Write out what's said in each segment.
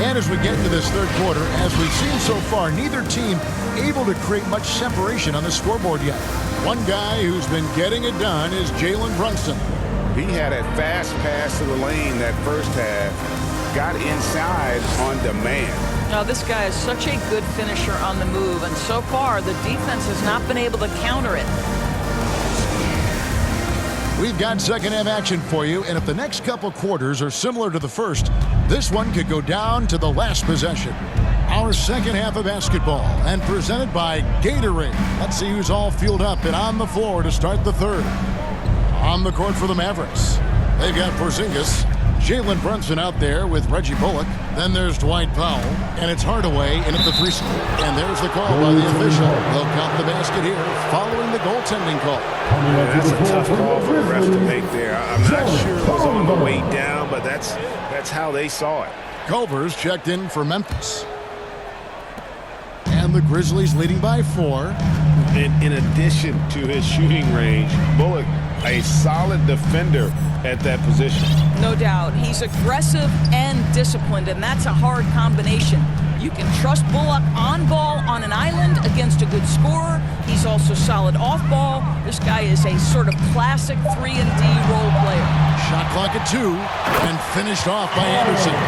And as we get into this third quarter, as we've seen so far, neither team able to create much separation on the scoreboard yet. One guy who's been getting it done is Jalen Brunson. He had a fast pass to the lane that first half. Got inside on demand. Now, this guy is such a good finisher on the move, and so far the defense has not been able to counter it. We've got second half action for you, and if the next couple quarters are similar to the first, this one could go down to the last possession. Our second half of basketball, and presented by Gatorade. Let's see who's all fueled up and on the floor to start the third. On the court for the Mavericks, they've got Porzingis, Jalen Brunson out there with Reggie Bullock. Then there's Dwight Powell, and it's Hardaway in at the free throw. And there's the call by the official. They'll count the basket here following the goaltending call. Yeah, that's a tough call for the ref to make there. I'm not sure it was on the way down, but that's how they saw it. Culver's checked in for Memphis. And the Grizzlies leading by 4. And in addition to his shooting range, Bullock, a solid defender at that position. No doubt. He's aggressive and disciplined, and that's a hard combination. You can trust Bullock on ball on an island against a good scorer. He's also solid off ball. This guy is a sort of classic 3-and-D role player. Shot clock at 2 and finished off by Anderson. Now,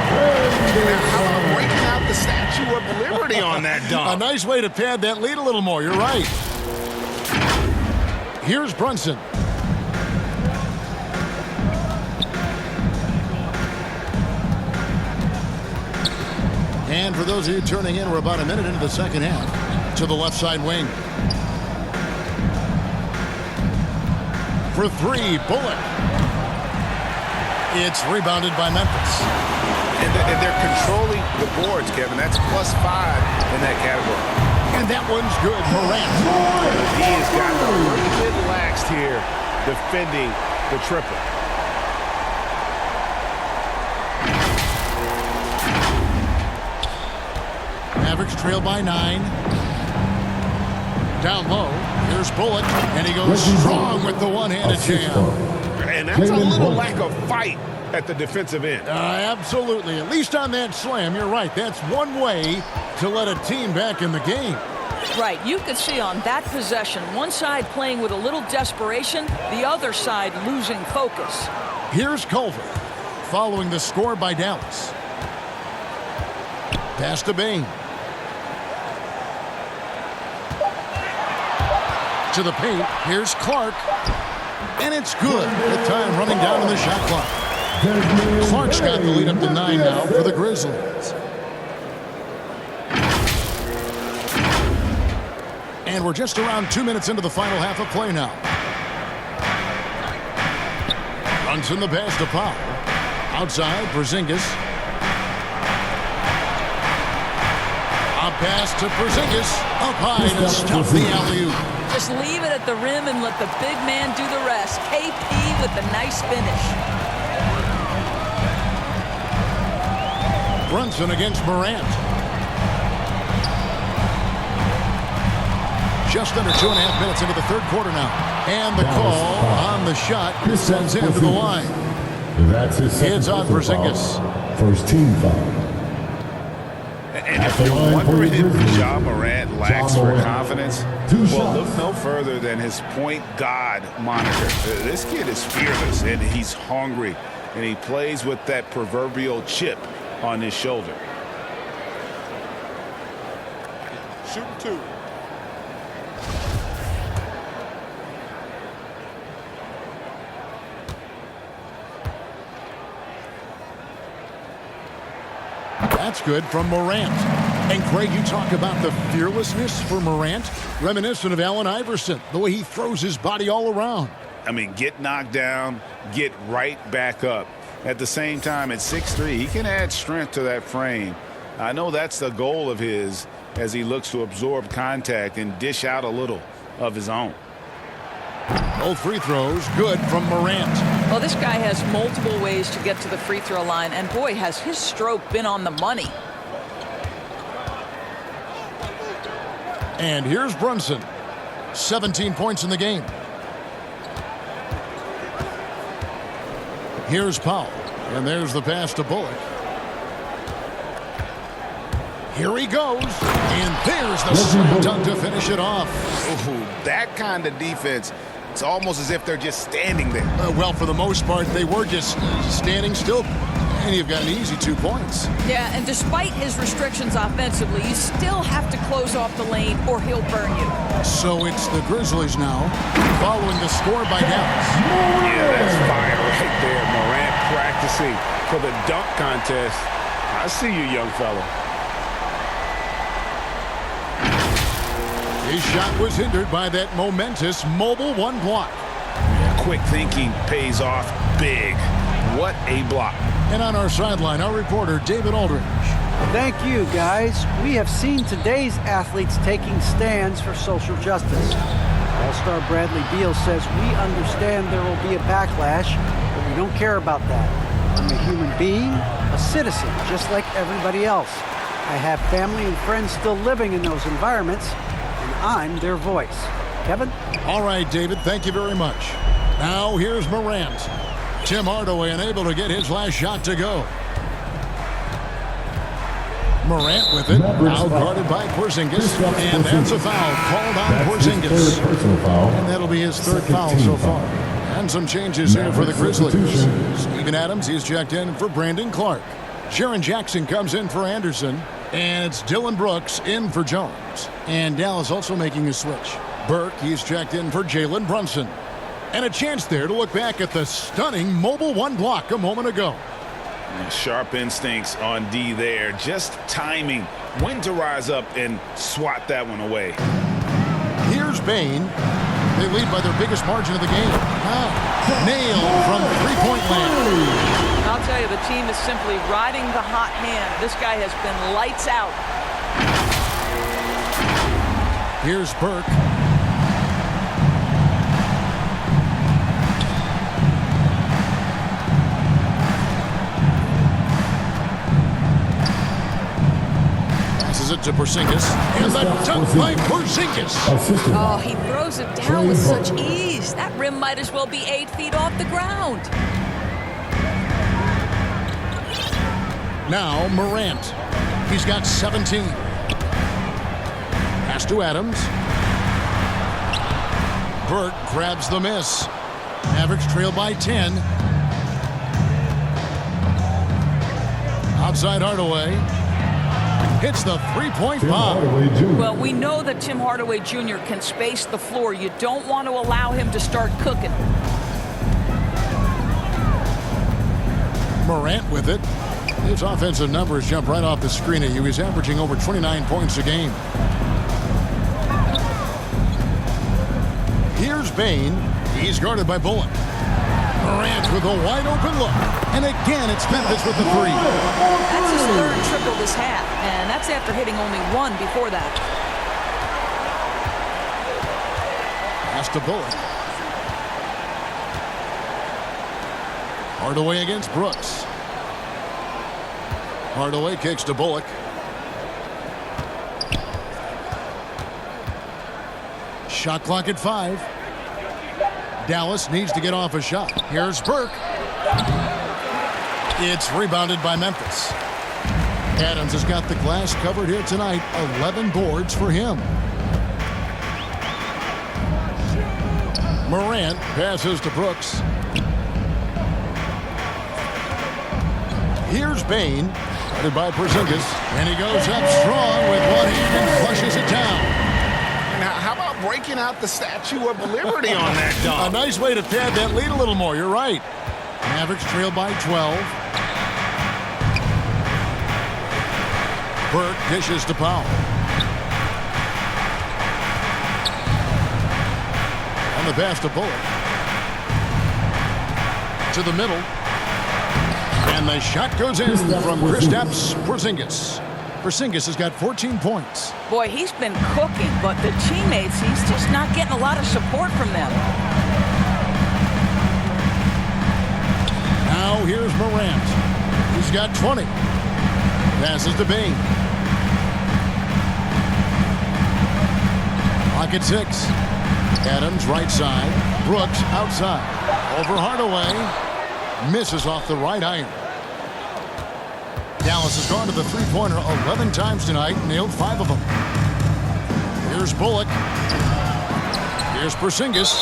how about breaking out the Statue of Liberty on that dunk? A nice way to pad that lead a little more. You're right. Here's Brunson. And for those of you tuning in, we're about a minute into the second half. To the left side wing. For 3, Bullock. It's rebounded by Memphis. And they're controlling the boards, Kevin. That's +5 in that category. And that one's good. Morant. He has gotten a little bit laxed here defending the triple. Mavericks trail by 9. Down low. Here's Bullock. And he goes strong with the one-handed jam. And that's a little lack of fight at the defensive end. Absolutely. At least on that slam, you're right. That's one way to let a team back in the game. Right. You could see on that possession, one side playing with a little desperation, the other side losing focus. Here's Culver following the score by Dallas. Pass to Bain. To the paint. Here's Clark. And it's good. With time running down on the shot clock. Clark's got the lead up to 9 now for the Grizzlies. And we're just around 2 minutes into the final half of play now. Runs in the pass to Powell. Outside, Porzingis. A pass to Porzingis. Up high to stop the alley-oop. Just leave it at the rim and let the big man do the rest. KP with a nice finish. Brunson against Morant. Just under 2.5 minutes into the third quarter now. And the call on the shot sends him to the line. That's his second It's on Porzingis. First team foul. And if you're wondering if Ja Morant lacks for confidence, well, look no further than his point guard monitor. This kid is fearless, and he's hungry, and he plays with that proverbial chip on his shoulder. Shooting 2. That's good from Morant. And Craig, you talk about the fearlessness for Morant, reminiscent of Allen Iverson, the way he throws his body all around. I mean, get knocked down, get right back up. At the same time, at 6'3", he can add strength to that frame. I know that's the goal of his as he looks to absorb contact and dish out a little of his own. Both free throws good from Morant. Well, this guy has multiple ways to get to the free throw line, and boy, has his stroke been on the money. And here's Brunson. 17 points in the game. Here's Powell. And there's the pass to Bullock. Here he goes. And there's the slam dunk to finish it off. Ooh, that kind of defense, it's almost as if they're just standing there. Well, for the most part, they were just standing still. And you've got an easy 2 points. Yeah, and despite his restrictions offensively, you still have to close off the lane or he'll burn you. So it's the Grizzlies now, following the score by Dallas. Yeah, that's fire right there. Morant practicing for the dunk contest. I see you, young fella. His shot was hindered by that momentous mobile one block. Quick thinking pays off big. What a block. And on our sideline, our reporter, David Aldridge. Thank you, guys. We have seen today's athletes taking stands for social justice. All-star Bradley Beal says, we understand there will be a backlash, but we don't care about that. I'm a human being, a citizen, just like everybody else. I have family and friends still living in those environments, and I'm their voice. Kevin? All right, David, thank you very much. Now here's Morant. Tim Hardaway unable to get his last shot to go. Morant with it, now guarded by Porzingis, and that's a foul called on Porzingis. And that'll be his third foul so far. And some changes here for the Grizzlies. Steven Adams, he's checked in for Brandon Clark. Jaren Jackson comes in for Anderson, and it's Dylan Brooks in for Jones. And Dallas also making a switch. Burke, he's checked in for Jalen Brunson. And a chance there to look back at the stunning mobile one block a moment ago. Sharp instincts on D there. Just timing when to rise up and swat that one away. Here's Bane. They lead by their biggest margin of the game. Nailed from three-point land. I'll tell you, the team is simply riding the hot hand. This guy has been lights out. Here's Burke. It to Porzingis, and the dunk by Porzingis. Oh, he throws it down with such ease. That rim might as well be 8 feet off the ground. Now Morant. He's got 17. Pass to Adams. Burke grabs the miss. Mavericks trail by 10. Outside Hardaway. Hits the three-point bomb. Well, we know that Tim Hardaway Jr. can space the floor. You don't want to allow him to start cooking. Morant with it. His offensive numbers jump right off the screen at you. He's averaging over 29 points a game. Here's Bane. He's guarded by Bullock. Morant with a wide-open look. And again, it's Memphis with the three. That's his third triple this half, and that's after hitting only one before that. Pass to Bullock. Hardaway against Brooks. Hardaway kicks to Bullock. Shot clock at 5. Dallas needs to get off a shot. Here's Burke. It's rebounded by Memphis. Adams has got the glass covered here tonight. 11 boards for him. Morant passes to Brooks. Here's Bane, guarded by Porzingis, and he goes up strong with one hand and flushes it down. Now, how about breaking out the Statue of Liberty on that dunk? A nice way to pad that lead a little more. You're right. Mavericks trail by 12. Burke dishes to Powell. On the pass to Bullock. To the middle. And the shot goes in from Kristaps Porzingis. Porzingis has got 14 points. Boy, he's been cooking, but the teammates, he's just not getting a lot of support from them. Now here's Morant. He's got 20. Passes to Bane. Clock at 6. Adams right side. Brooks outside. Over Hardaway. Misses off the right iron. Dallas has gone to the three-pointer 11 times tonight, nailed 5 of them. Here's Bullock. Here's Porzingis.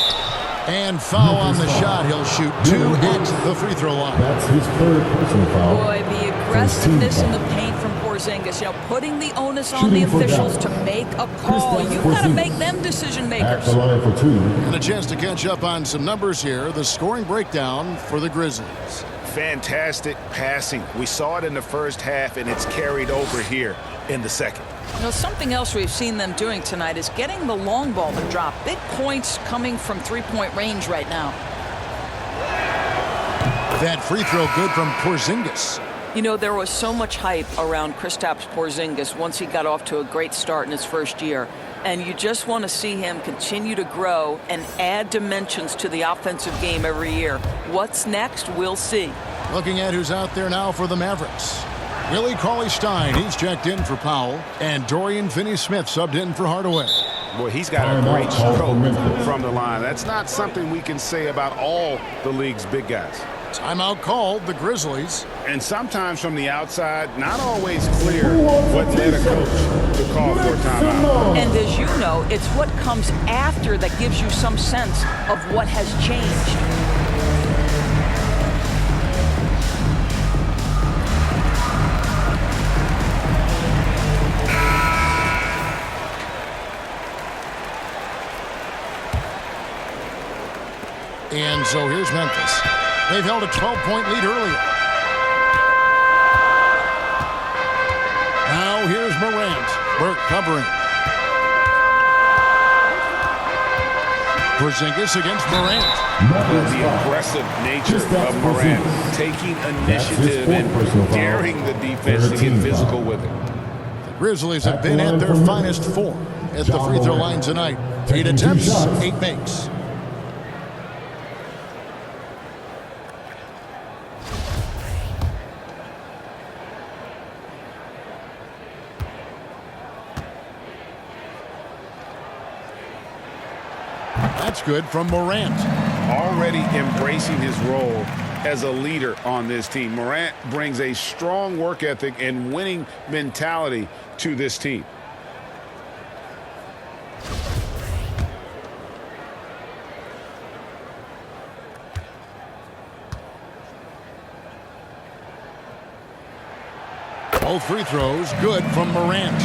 And foul on the shot. He'll shoot 2 at the free throw line. That's his third personal foul. Boy, the aggressiveness in the paint from Porzingis. For the onus on the officials to make a call. You've got to make them decision makers. At the line for 2. And a chance to catch up on some numbers here. The scoring breakdown for the Grizzlies. Fantastic passing. We saw it in the first half, and it's carried over here in the second. Something else we've seen them doing tonight is getting the long ball to drop. Big points coming from three-point range right now. That free throw good from Porzingis. There was so much hype around Kristaps Porzingis once he got off to a great start in his first year. And you just want to see him continue to grow and add dimensions to the offensive game every year. What's next? We'll see. Looking at who's out there now for the Mavericks. Willie Cauley-Stein, he's checked in for Powell. And Dorian Finney-Smith subbed in for Hardaway. Well, he's got a great stroke from the line. That's not something we can say about all the league's big guys. Timeout called, the Grizzlies. And sometimes from the outside, not always clear what led a coach to call for a timeout. And as you know, it's what comes after that gives you some sense of what has changed. And so here's Memphis. They've held a 12-point lead earlier. Now here's Morant. Burke covering. Porzingis against Morant. The aggressive nature of Morant, taking initiative and daring the defense to get physical with it. The Grizzlies have been at their finest form at the free throw line tonight. 8 attempts, 8 makes. That's good from Morant. Already embracing his role as a leader on this team. Morant brings a strong work ethic and winning mentality to this team. Both free throws good from Morant.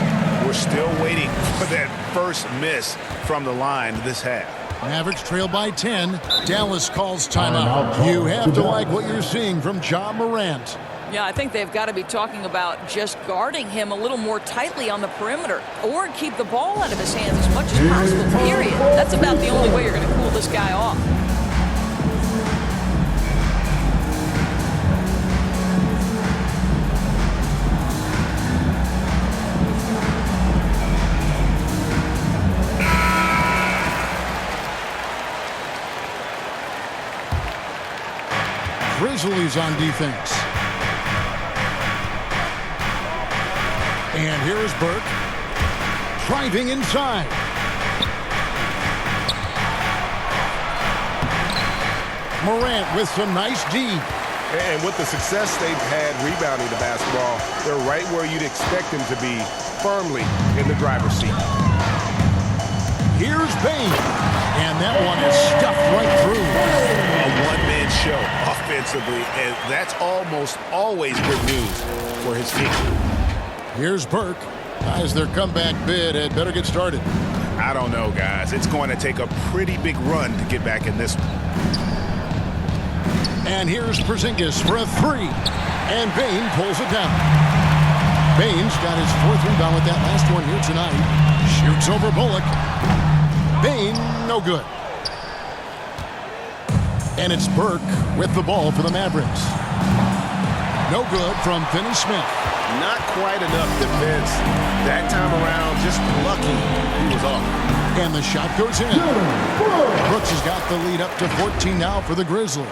We're still waiting for that first miss from the line this half. Mavericks trail by 10. Dallas calls timeout. You have to like what you're seeing from Ja Morant. Yeah, I think they've got to be talking about just guarding him a little more tightly on the perimeter or keep the ball out of his hands as much as possible, period. That's about the only way you're going to cool this guy off. Grizzlies on defense. And here's Burke. Driving inside. Morant with some nice D. And with the success they've had rebounding the basketball, they're right where you'd expect them to be, firmly in the driver's seat. Here's Bane. And that one is stuffed right through. A one-man show offensively, and that's almost always good news for his team. Here's Burke. As their comeback bid had better get started. I don't know, guys. It's going to take a pretty big run to get back in this one. And here's Porzingis for a 3. And Bane pulls it down. Bane's got his 4th rebound with that last one here tonight. Shoots over Bullock. Bane, no good. And it's Burke with the ball for the Mavericks. No good from Finney-Smith. Not quite enough defense that time around. Just lucky he was off. And the shot goes in. Brooks has got the lead up to 14 now for the Grizzlies.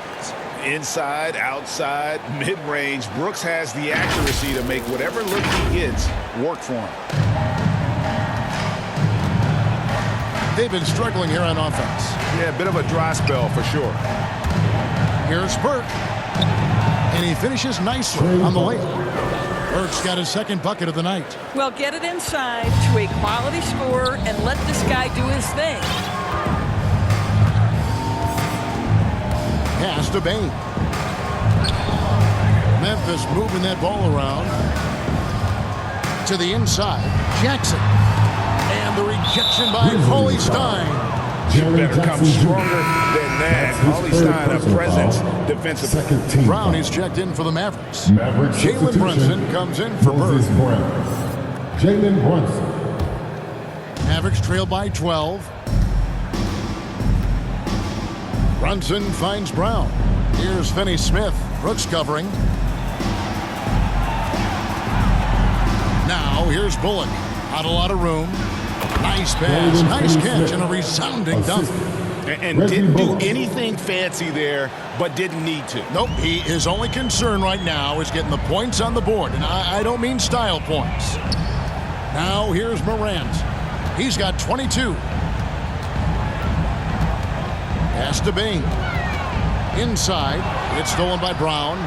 Inside, outside, mid-range, Brooks has the accuracy to make whatever look he gets work for him. They've been struggling here on offense. Yeah, a bit of a dry spell for sure. Here's Burke. And he finishes nicely on the layup. Burke's got his second bucket of the night. Well, get it inside to a quality scorer and let this guy do his thing. Pass to Bain. Memphis moving that ball around. To the inside. Jackson. And the rejection by Paulie Stein. You better come stronger than that. Paulie Stein, a presence defensively. Brown is checked in for the Mavericks. Jalen Brunson comes in for Bird. Jalen Brunson. Mavericks trail by 12. Brunson finds Brown. Here's Finney Smith. Brooks covering. Now here's Bullock. Not a lot of room. Nice pass, nice catch, and a resounding dunk. And didn't do anything fancy there, but didn't need to. Nope, his only concern right now is getting the points on the board, and I don't mean style points. Now here's Morant. He's got 22. Pass to Bain. Inside, it's stolen by Brown.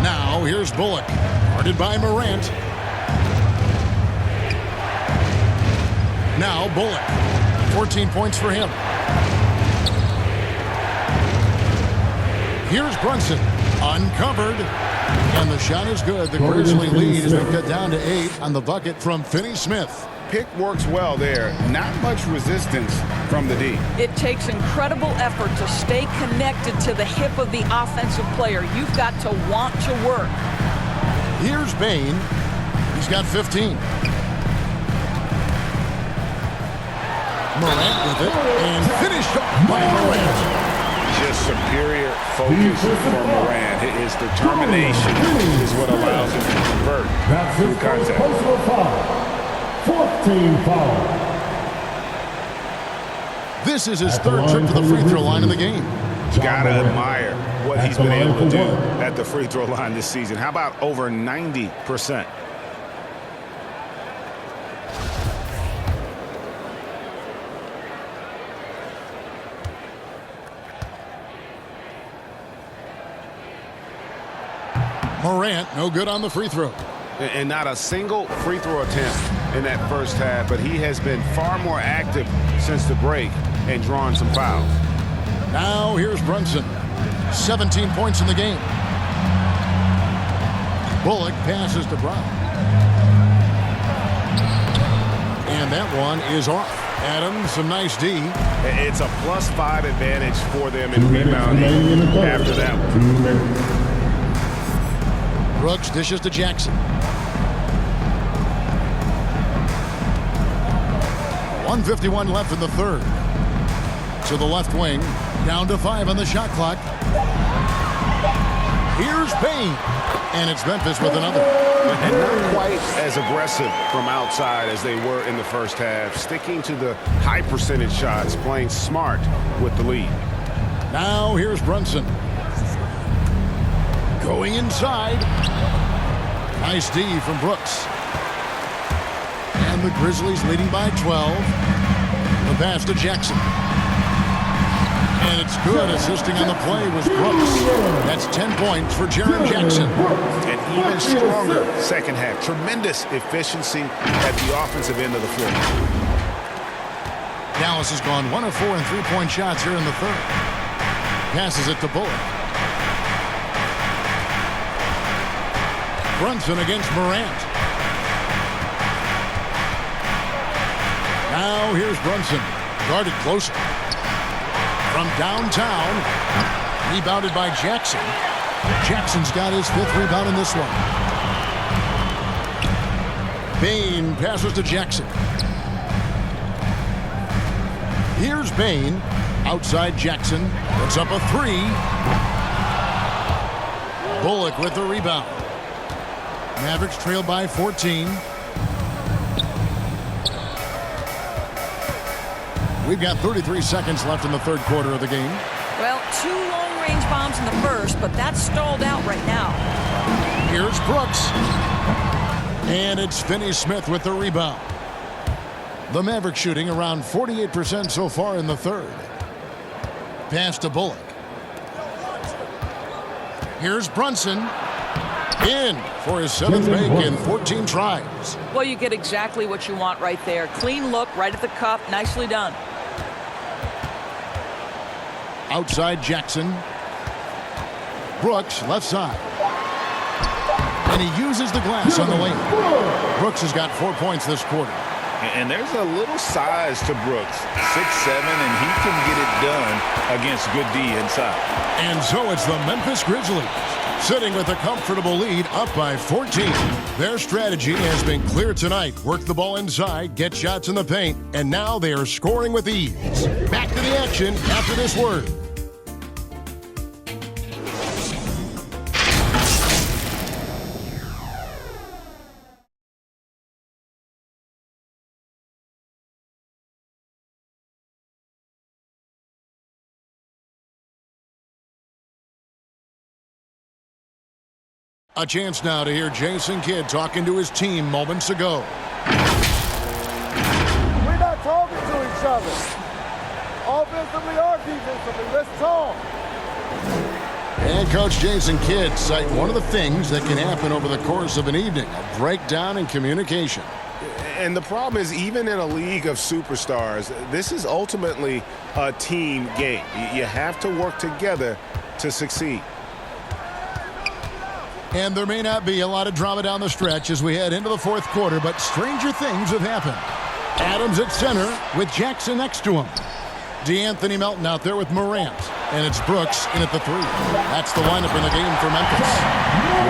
Now here's Bullock, guarded by Morant. Now Bullock, 14 points for him. Here's Brunson, uncovered, and the shot is good. The Grizzly lead has been cut down to 8 on the bucket from Finney Smith. Pick works well there. Not much resistance from the D. It takes incredible effort to stay connected to the hip of the offensive player. You've got to want to work. Here's Bain. He's got 15. Morant with it, and finished up by Morant. Just superior focus for Morant. His determination is what allows him to convert through contact. 14 foul. This is his third trip to the free throw line in the game. Gotta admire what he's been able to do at the free throw line this season. How about over 90%? Morant, no good on the free throw. And not a single free throw attempt in that first half, but he has been far more active since the break and drawn some fouls. Now here's Brunson. 17 points in the game. Bullock passes to Brown. And that one is off. Adams, some nice D. It's a +5 advantage for them in rebounding after that one. Brooks dishes to Jackson. 1:51 left in the third. To the left wing. Down to 5 on the shot clock. Here's Bain. And it's Memphis with another. And not quite as aggressive from outside as they were in the first half. Sticking to the high percentage shots. Playing smart with the lead. Now here's Brunson. Going inside. Nice D from Brooks. And the Grizzlies leading by 12. The pass to Jackson. And it's good. Assisting on the play was Brooks. That's 10 points for Jaren Jackson. And even stronger second half. Tremendous efficiency at the offensive end of the floor. Dallas has gone 1 of 4 in three-point shots here in the third. Passes it to Bullock. Brunson against Morant. Now here's Brunson. Guarded closer. From downtown. Rebounded by Jackson. Jackson's got his 5th rebound in this one. Bain passes to Jackson. Here's Bain. Outside Jackson. Puts up a 3. Bullock with the rebound. Mavericks trail by 14. We've got 33 seconds left in the third quarter of the game. Well, 2 long-range bombs in the first, but that's stalled out right now. Here's Brooks. And it's Finney Smith with the rebound. The Mavericks shooting around 48% so far in the third. Pass to Bullock. Here's Brunson. In for his 7th make in 14 tries. Well, you get exactly what you want right there. Clean look, right at the cup. Nicely done. Outside Jackson. Brooks, left side. And he uses the glass on the lane. Brooks has got 4 points this quarter. And there's a little size to Brooks, 6'7", and he can get it done against good D inside. And so it's the Memphis Grizzlies, sitting with a comfortable lead, up by 14. Their strategy has been clear tonight. Work the ball inside, get shots in the paint, and now they are scoring with ease. Back to the action after this word. A chance now to hear Jason Kidd talking to his team moments ago. We're not talking to each other. Offensively or defensively, let's talk. And Coach Jason Kidd cite one of the things that can happen over the course of an evening, a breakdown in communication. And the problem is, even in a league of superstars, this is ultimately a team game. You have to work together to succeed. And there may not be a lot of drama down the stretch as we head into the 4th quarter, but stranger things have happened. Adams at center with Jackson next to him. DeAnthony Melton out there with Morant. And it's Brooks in at the 3. That's the lineup in the game for Memphis.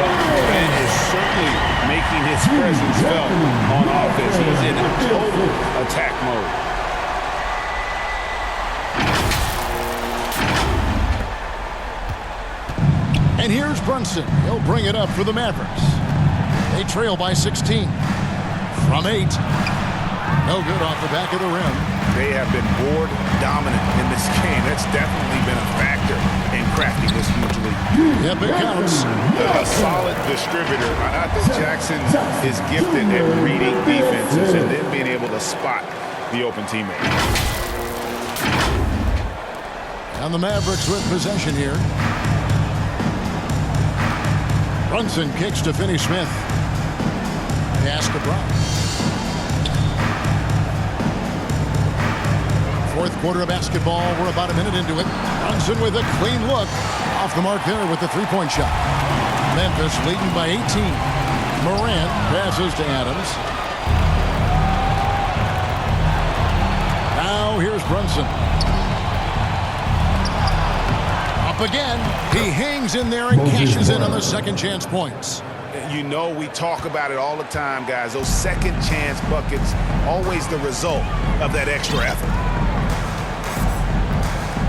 Well, Morant is certainly making his presence felt on offense. He's in total attack mode. And here's Brunson. He'll bring it up for the Mavericks. They trail by 16. From 8. No good off the back of the rim. They have been board dominant in this game. That's definitely been a factor in cracking this huge lead. Yep, it counts. A solid distributor. I think Jackson is gifted at reading defenses and then being able to spot the open teammate. And the Mavericks with possession here. Brunson kicks to Finney-Smith. Pass to Brown. 4th quarter of basketball. We're about a minute into it. Brunson with a clean look. Off the mark there with the 3-point shot. Memphis leading by 18. Morant passes to Adams. Now here's Brunson. Up again. He hangs in there and cashes in on the second chance points. You know, we talk about it all the time, guys. Those second chance buckets, always the result of that extra effort.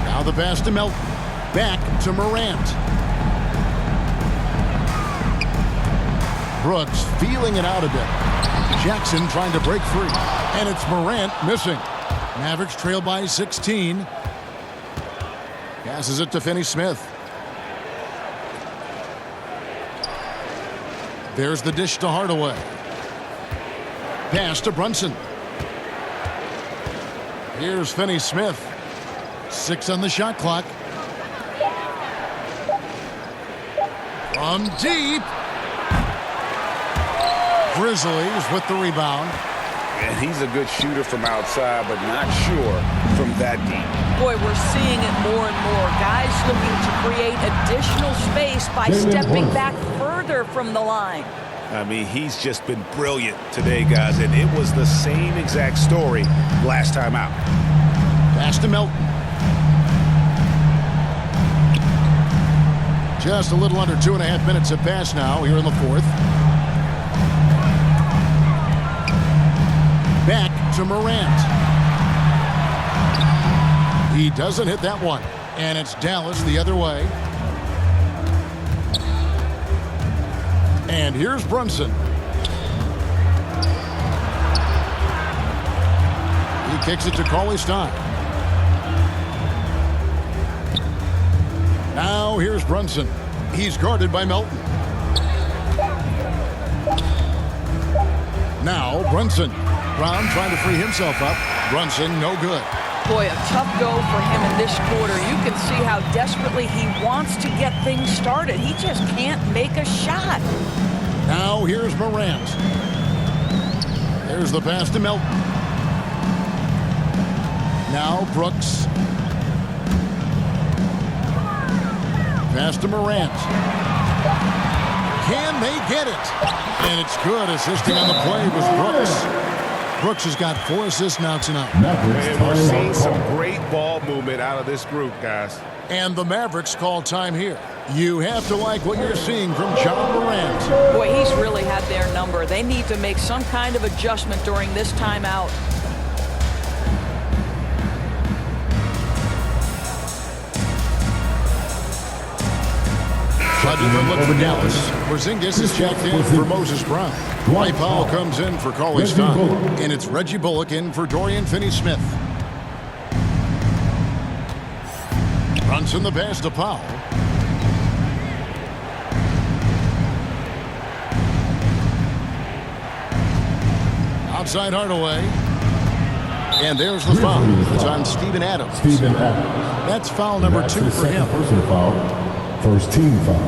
Now the pass to Melton. Back to Morant. Brooks feeling it out a bit. Jackson trying to break free. And it's Morant missing. Mavericks trail by 16. Passes it to Finney-Smith. There's the dish to Hardaway. Pass to Brunson. Here's Finney-Smith. 6 on the shot clock. From deep. Grizzlies with the rebound. And he's a good shooter from outside, but not sure from that deep. Boy, we're seeing it more and more. Guys looking to create additional space by stepping back further from the line. I mean, he's just been brilliant today, guys, and it was the same exact story last time out. Pass to Melton. Just a little under 2.5 minutes have passed now here in the 4th. Back to Morant. He doesn't hit that one. And it's Dallas the other way. And here's Brunson. He kicks it to Cauley-Stein. Now here's Brunson. He's guarded by Melton. Now Brunson. Brown trying to free himself up. Brunson, no good. Boy, a tough go for him in this quarter. You can see how desperately he wants to get things started. He just can't make a shot. Now here's Morant. There's the pass to Melton. Now Brooks. Pass to Morant. Can they get it? And it's good. Assisting on the play was Brooks. Brooks has got 4 assists now tonight. And we're seeing some great ball movement out of this group, guys. And the Mavericks call time here. You have to like what you're seeing from John Morant. Boy, he's really had their number. They need to make some kind of adjustment during this timeout. A different look for Dallas. Porzingis is checked in for Moses Brown. Dwight Powell comes in for Cauley-Stein. And it's Reggie Bullock in for Dorian Finney-Smith. Brunson the pass to Powell. Outside Hardaway. And there's the foul. It's on Steven Adams. That's foul number 2 for him. Personal foul. First team foul.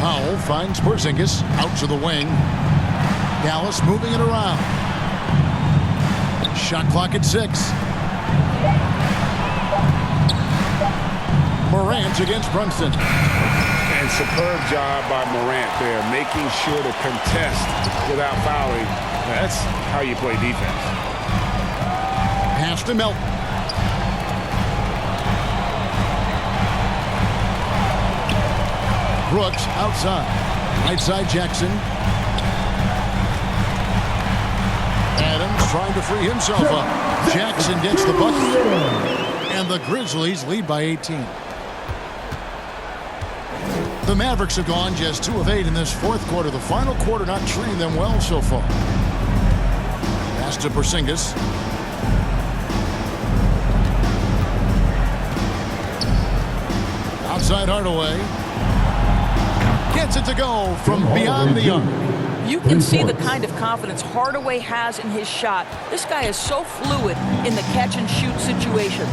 Powell finds Porzingis out to the wing. Dallas moving it around. Shot clock at 6. Morant against Brunson. And superb job by Morant there, making sure to contest without fouling. That's how you play defense. Pass to Melton. Brooks outside. Right side Jackson. Adams trying to free himself up. Jackson gets the bucket. And the Grizzlies lead by 18. The Mavericks have gone just 2 of 8 in this 4th quarter. The final quarter not treating them well so far. Pass to Porzingis. Outside Hardaway. Gets it to go from beyond the arc. You can see the kind of confidence Hardaway has in his shot. This guy is so fluid in the catch-and-shoot situations.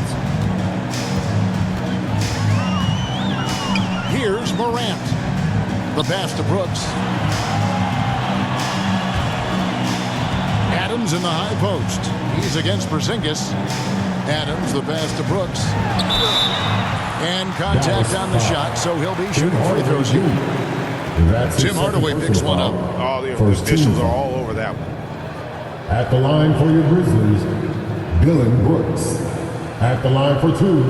Here's Morant. The pass to Brooks. Adams in the high post. He's against Porzingis. Adams, the pass to Brooks. And contact on the shot, so he'll be shooting free throws here. Tim Hardaway picks one up. Oh, the officials are all over that one. At the line for your Grizzlies, Dylan Brooks. At the line for 2.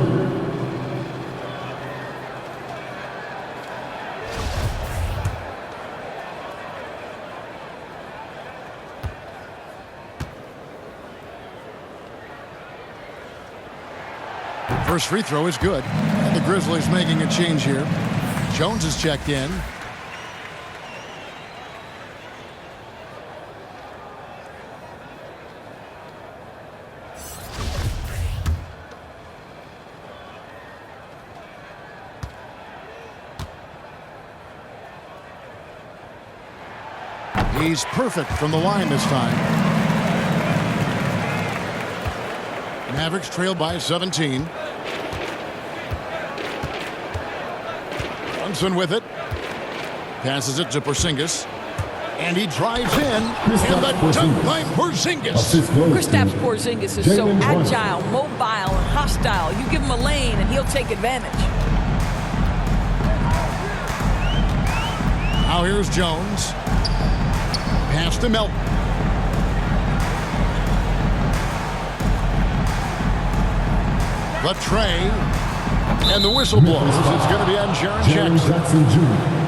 First free throw is good. And the Grizzlies making a change here. Jones is checked in. He's perfect from the line this time. Mavericks trail by 17. Brunson with it. Passes it to Porzingis. And he drives in. And the dunk by Porzingis. Kristaps Porzingis is so agile, mobile, and hostile. You give him a lane, and he'll take advantage. Now here's Jones. Pass to Melton. The tray. And the whistle blows. It's going to be on Jaren Jackson.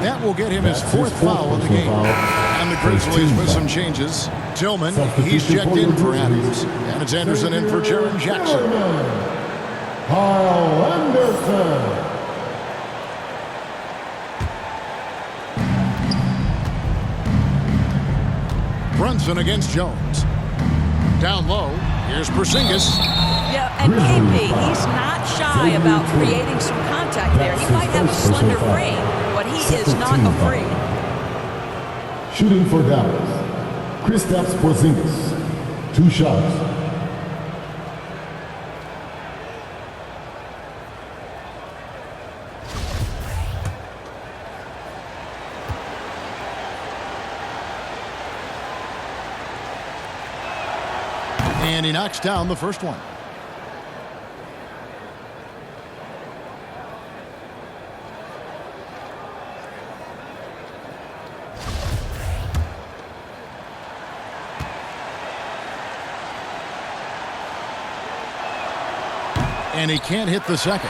That will get him his 4th foul of the game. And the Grizzlies with some changes. Tillman, he's checked in for Adams. And it's Anderson in for Jaren Jackson. Carl Anderson. Brunson against Jones. Down low. Here's Porzingis. Yeah, and KP, he's not shy about creating some contact there. He might have a slender frame, but he is not afraid. Shooting for Dallas, Kristaps Porzingis. 2 shots. And he knocks down the first one. And he can't hit the second.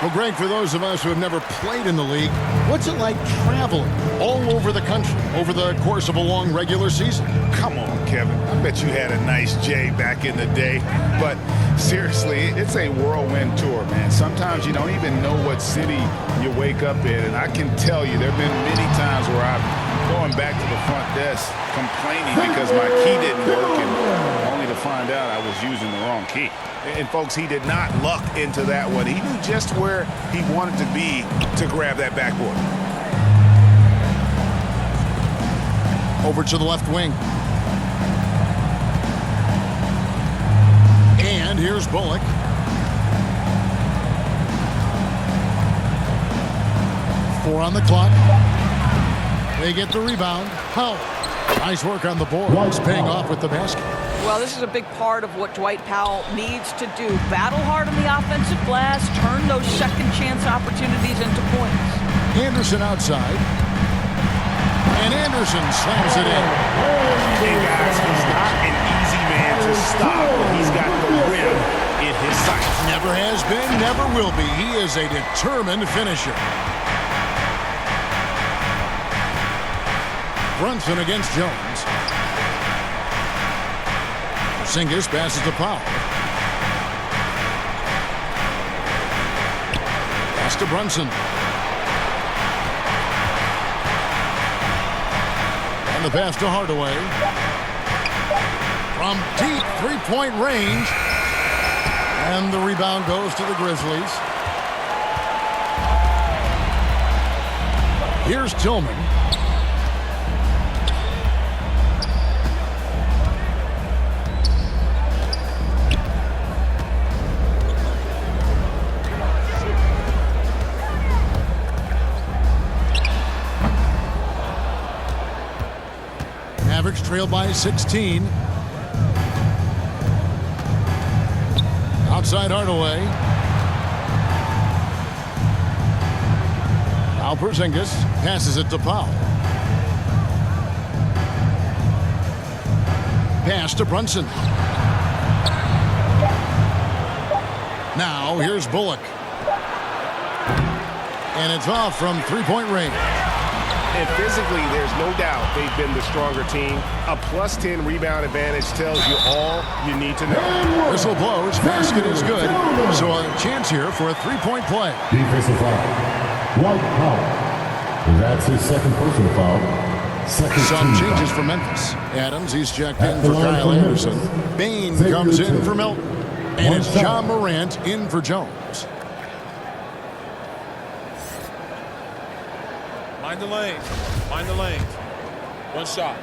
Well, Greg, for those of us who have never played in the league, what's it like traveling all over the country over the course of a long regular season? Come on, Kevin. I bet you had a nice J back in the day. But seriously, it's a whirlwind tour, man. Sometimes you don't even know what city you wake up in. And I can tell you there have been many times where I'm going back to the front desk complaining because my key didn't work, and only to find out I was using the wrong key. And folks, he did not luck into that one. He knew just where he wanted to be to grab that backboard. Over to the left wing. And here's Bullock. Four on the clock. They get the rebound. Powell. Nice work on the boards, paying off with the basket. Well, this is a big part of what Dwight Powell needs to do. Battle hard on the offensive glass, turn those second chance opportunities into points. Anderson outside. And Anderson slams it in. Hey, guys, he's not an easy man to stop, but he's got the rim in his sights. Never has been, never will be. He is a determined finisher. Brunson against Jones. Porzingis passes to Powell. Pass to Brunson. And the pass to Hardaway. From deep three-point range. And the rebound goes to the Grizzlies. Here's Tillman. Mavericks trail by 16. Outside Hardaway. Now Porzingis passes it to Powell. Pass to Brunson. Now here's Bullock. And it's off from three-point range. And physically, there's no doubt they've been the stronger team. A +10 rebound advantage tells you all you need to know. Whistle blows. Basket is good. So a chance here for a three-point play. Defensive foul. Dwight Powell. That's his second personal foul. Second Some team changes foul. for Memphis. Adams, he's checked At in the for line Kyle for Anderson. Memphis. Bain Xavier comes in Tillman. for Milton. And One it's foul. John Morant in for Jones. Mind the lanes. Mind the lanes. One shot.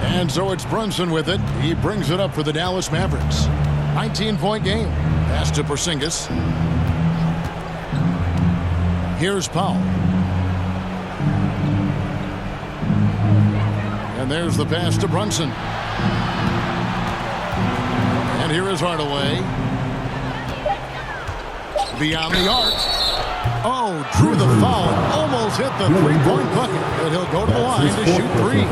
And so it's Brunson with it. He brings it up for the Dallas Mavericks. 19-point game. Pass to Porzingis. Here's Powell. And there's the pass to Brunson. And here is Hardaway. Beyond the arc. Oh, drew the foul. Almost hit the three-point bucket. But he'll go to the line to shoot three.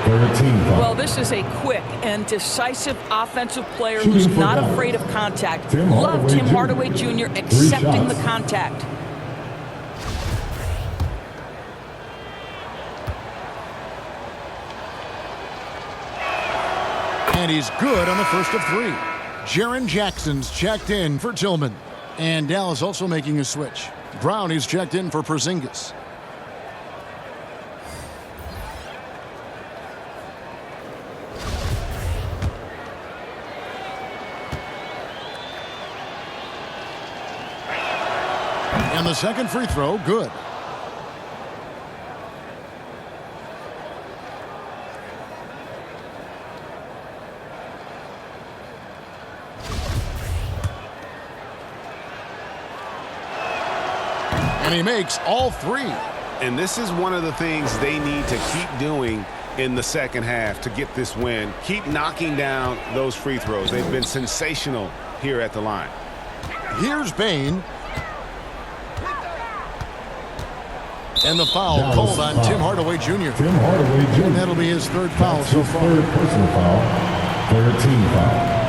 Well, this is a quick and decisive offensive player who's not afraid of contact. Love Tim Hardaway Jr. accepting the contact. And he's good on the first of three. Jaren Jackson's checked in for Tillman. And Dallas also making a switch. Brown is checked in for Porzingis. And the second free throw, good. And he makes all three. And this is one of the things they need to keep doing in the second half to get this win. Keep knocking down those free throws. They've been sensational here at the line. Here's Bain. And the foul called on Tim Hardaway Jr. Tim Hardaway Jr. And that'll be his third foul That's so his far. Third personal foul. Third team foul.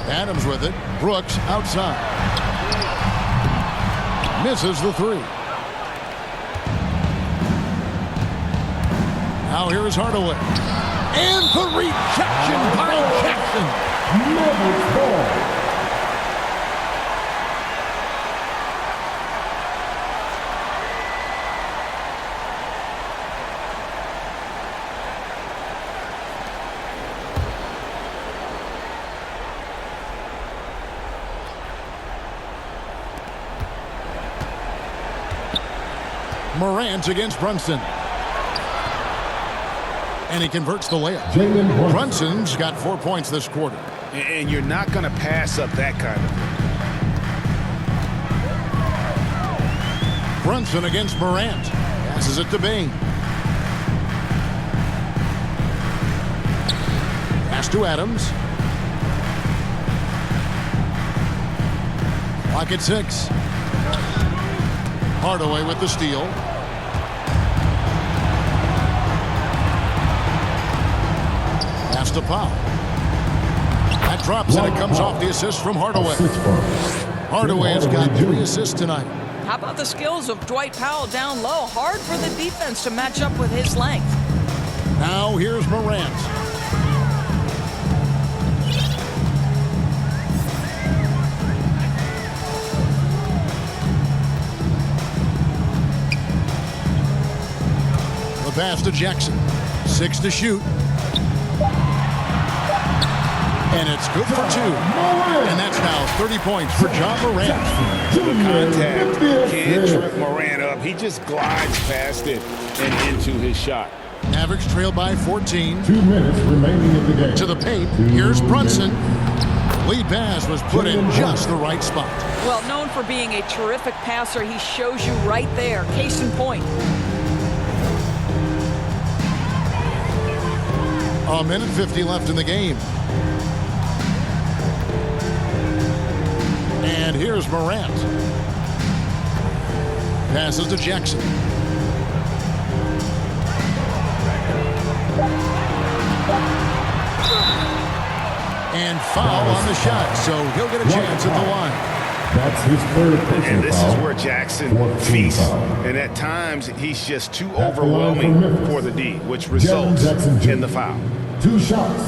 Adams with it. Brooks outside. Misses the three. Now here is Hardaway. And the rejection by Jackson. Mavericks ball. Morant against Brunson. And he converts the layup. Brunson's got 4 points this quarter. And you're not going to pass up that kind of thing. Brunson against Morant. Passes it to Bain. Pass to Adams. Clock at 6. Hardaway with the steal. Pass to Powell. That drops and it comes off the assist from Hardaway. Hardaway has got 3 assists tonight. How about the skills of Dwight Powell down low? Hard for the defense to match up with his length. Now here's Morant. The pass to Jackson. 6 to shoot. And it's good for 2. And that's now 30 points for John Morant. The contact can't trip Morant up. He just glides past it and into his shot. Mavericks trail by 14. 2 minutes remaining in the game. To the paint. Here's Brunson. Lead pass was put in just the right spot. Well, known for being a terrific passer, he shows you right there. Case in point. A minute 50 left in the game. And here's Morant. Passes to Jackson. And foul on the shot, so he'll get a chance at the line. That's his third personal And this foul. is where Jackson Fourth team feasts. foul. And at times, he's just too At the line overwhelming for Memphis, for the D, which results Jackson Jr. in the foul. 2 shots.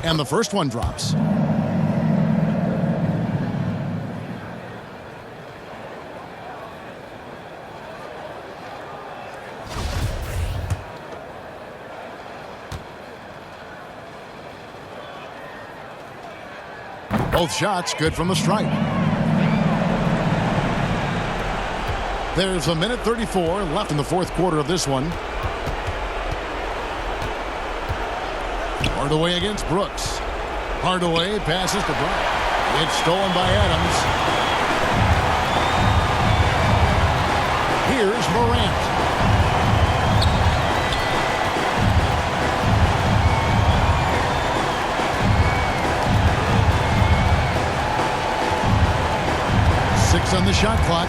And the first one drops. Both shots good from the stripe. There's a minute 34 left in the fourth quarter of this one. Hardaway against Brooks. Hardaway passes to Brown. It's stolen by Adams. Here's Morant. On the shot clock.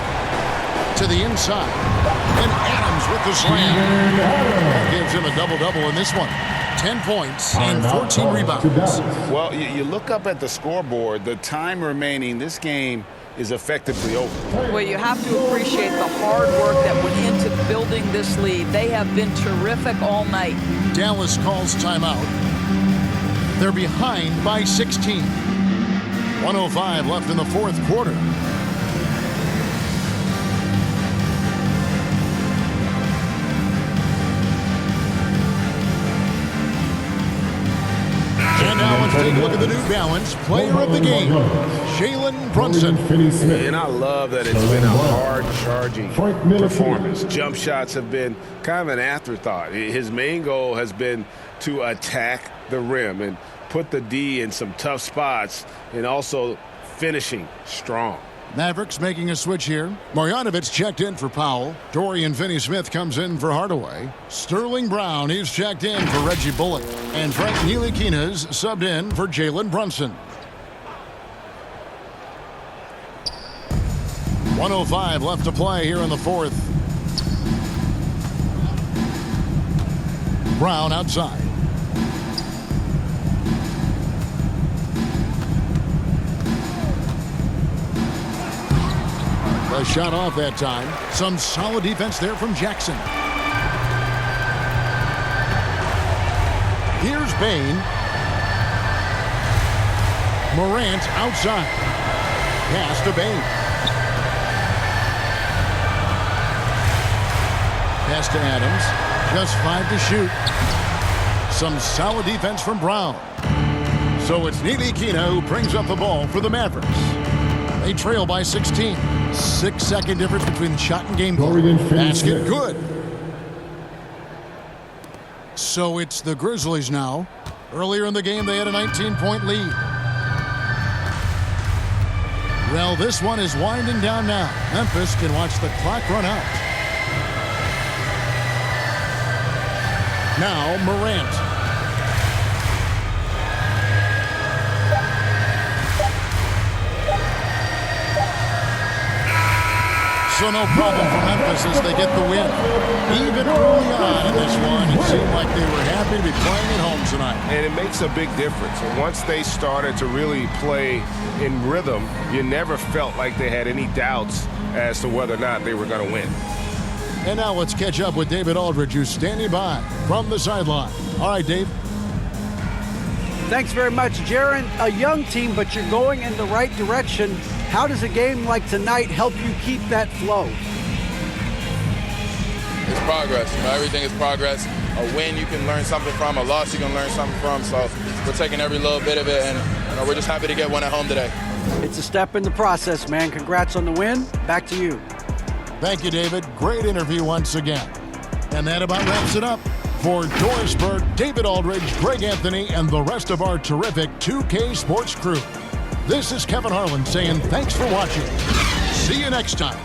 to the inside. And Adams with the slam. That gives him a double-double in this one. 10 points and 14 rebounds. Well, you look up at the scoreboard, the time remaining, this game is effectively over. Well, you have to appreciate the hard work that went into building this lead. They have been terrific all night. Dallas calls timeout. They're behind by 16. 1:05 left in the fourth quarter. And now let's take a look at the New Balance player of the game, Jalen Brunson. And I love that it's been a hard-charging performance. Jump shots have been kind of an afterthought. His main goal has been to attack the rim and put the D in some tough spots, and also finishing strong. Mavericks making a switch here. Marjanovic checked in for Powell. Dorian Finney-Smith comes in for Hardaway. Sterling Brown, he's checked in for Reggie Bullock. And Frank Ntilikina's subbed in for Jalen Brunson. 1:05 left to play here in the fourth. Brown outside. A shot off that time. Some solid defense there from Jackson. Here's Bain. Morant outside. Pass to Bain. Pass to Adams. Just 5 to shoot. Some solid defense from Brown. So it's Ntilikina who brings up the ball for the Mavericks. They trail by 16. 6-second difference between shot and game ball. Basket good. So it's the Grizzlies now. Earlier in the game, they had a 19-point lead. Well, this one is winding down now. Memphis can watch the clock run out. Now Morant. So no problem for Memphis as they get the win. Even early on in this one, it seemed like they were happy to be playing at home tonight. And it makes a big difference. And once they started to really play in rhythm, you never felt like they had any doubts as to whether or not they were going to win. And now let's catch up with David Aldridge, who's standing by from the sideline. All right, Dave. Thanks very much, Jaron. A young team, but you're going in the right direction. How does a game like tonight help you keep that flow? It's progress. You know, everything is progress. A win you can learn something from, a loss you can learn something from. So we're taking every little bit of it, and we're just happy to get one at home today. It's a step in the process, man. Congrats on the win. Back to you. Thank you, David. Great interview once again. And that about wraps it up. For Doris Burke, David Aldridge, Greg Anthony, and the rest of our terrific 2K Sports crew. This is Kevin Harlan saying thanks for watching. See you next time.